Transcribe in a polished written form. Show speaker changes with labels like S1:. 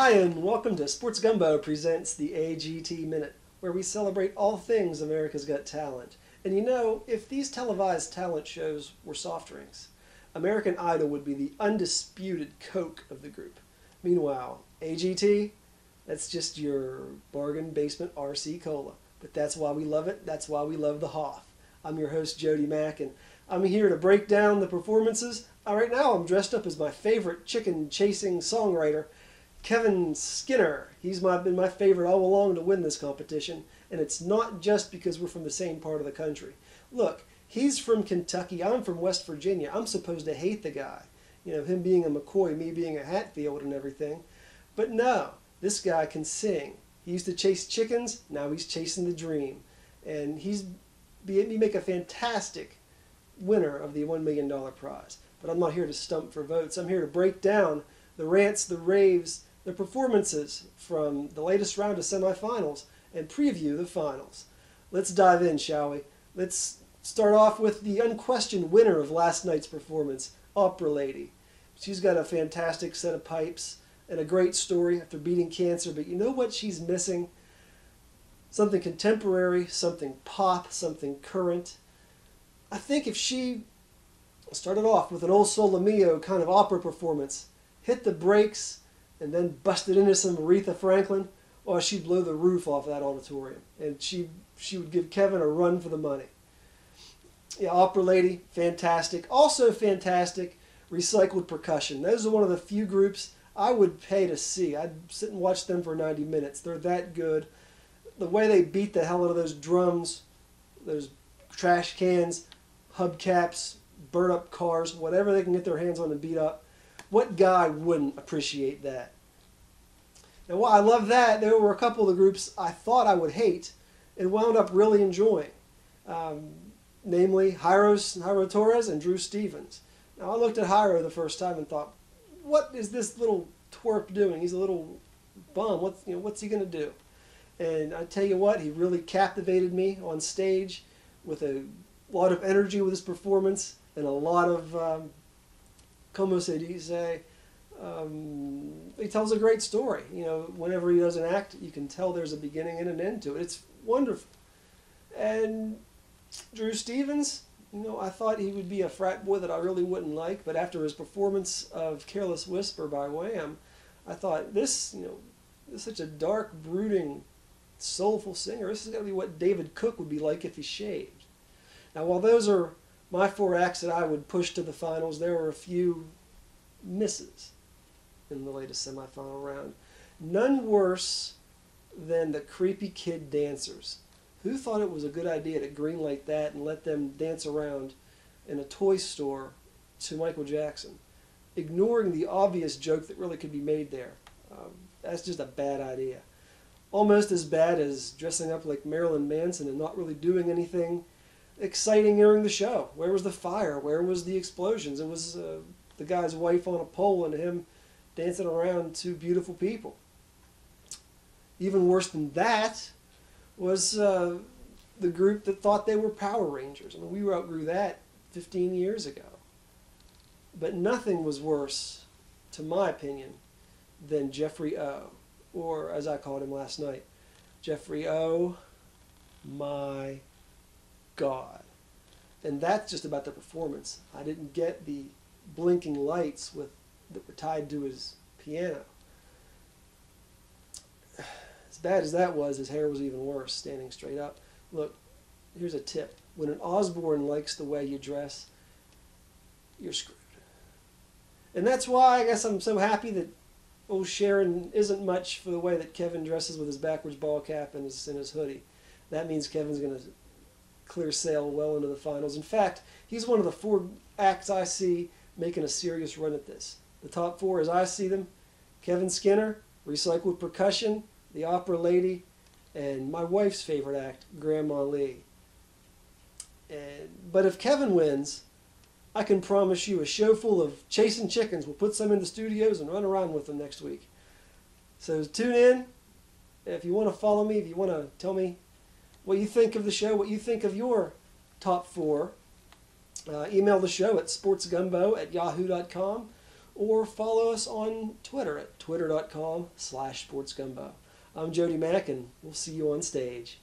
S1: Hi, and welcome to Sports Gumbo presents the AGT Minute, where we celebrate all things America's Got Talent. And you know, if these televised talent shows were soft drinks, American Idol would be the undisputed Coke of the group. Meanwhile, AGT, that's just your bargain basement RC Cola. But that's why we love it. That's why we love the Hoff. I'm your host, Jody Mack, and I'm here to break down the performances. Right now, I'm dressed up as my favorite chicken-chasing songwriter, Kevin Skinner. He's been my favorite all along to win this competition, and it's not just because we're from the same part of the country. Look, he's from Kentucky, I'm from West Virginia. I'm supposed to hate the guy. You know, him being a McCoy, me being a Hatfield and everything. But no, this guy can sing. He used to chase chickens, now he's chasing the dream. And he make a fantastic winner of the $1 million prize. But I'm not here to stump for votes. I'm here to break down the rants, the raves, the performances from the latest round of semifinals and preview the finals. Let's dive in, shall we? Let's start off with the unquestioned winner of last night's performance, Opera Lady. She's got a fantastic set of pipes and a great story after beating cancer, but you know what she's missing? Something contemporary, something pop, something current. I think if she started off with an old Sole Mio kind of opera performance, hit the brakes, and then busted into some Aretha Franklin, or she'd blow the roof off that auditorium. And she would give Kevin a run for the money. Yeah, Opera Lady, fantastic. Also fantastic, Recycled Percussion. Those are one of the few groups I would pay to see. I'd sit and watch them for 90 minutes. They're that good. The way they beat the hell out of those drums, those trash cans, hubcaps, burn up cars, whatever they can get their hands on and beat up. What guy wouldn't appreciate that? Now, while I love that, there were a couple of the groups I thought I would hate and wound up really enjoying. Namely, Jairo Torres and Drew Stevens. Now, I looked at Jairo the first time and thought, what is this little twerp doing? He's a little bum. What's he going to do? And I tell you what, he really captivated me on stage with a lot of energy with his performance and a lot of, como se dice, he tells a great story. You know, whenever he does an act, you can tell there's a beginning and an end to it. It's wonderful. And Drew Stevens, you know, I thought he would be a frat boy that I really wouldn't like, but after his performance of Careless Whisper by Wham, I thought this is such a dark, brooding, soulful singer. This is going to be what David Cook would be like if he shaved. Now, while those are my four acts that I would push to the finals, there were a few misses in the latest semifinal round. None worse than the Creepy Kid Dancers. Who thought it was a good idea to greenlight that and let them dance around in a toy store to Michael Jackson, ignoring the obvious joke that really could be made there? That's just a bad idea. Almost as bad as dressing up like Marilyn Manson and not really doing anything exciting during the show. Where was the fire? Where was the explosions? It was the guy's wife on a pole and him dancing around two beautiful people. Even worse than that was the group that thought they were Power Rangers. I mean, we outgrew that 15 years ago. But nothing was worse, to my opinion, than Jeffrey O, or as I called him last night, Jeffrey O, my God. And that's just about the performance. I didn't get the blinking lights that were tied to his piano. As bad as that was, his hair was even worse, standing straight up. Look, here's a tip. When an Osborne likes the way you dress, you're screwed. And that's why I guess I'm so happy that old Sharon isn't much for the way that Kevin dresses with his backwards ball cap and his hoodie. That means Kevin's going to clear sail well into the finals. In fact, he's one of the four acts I see making a serious run at this. The top four, as I see them, Kevin Skinner, Recycled Percussion, the Opera Lady, and my wife's favorite act, Grandma Lee. But if Kevin wins, I can promise you a show full of chasing chickens. We'll put some in the studios and run around with them next week. So tune in. If you want to follow me, if you want to tell me what you think of the show, what you think of your top four, email the show at sportsgumbo@yahoo.com or follow us on Twitter at twitter.com/sportsgumbo. I'm Jody Mack, and we'll see you on stage.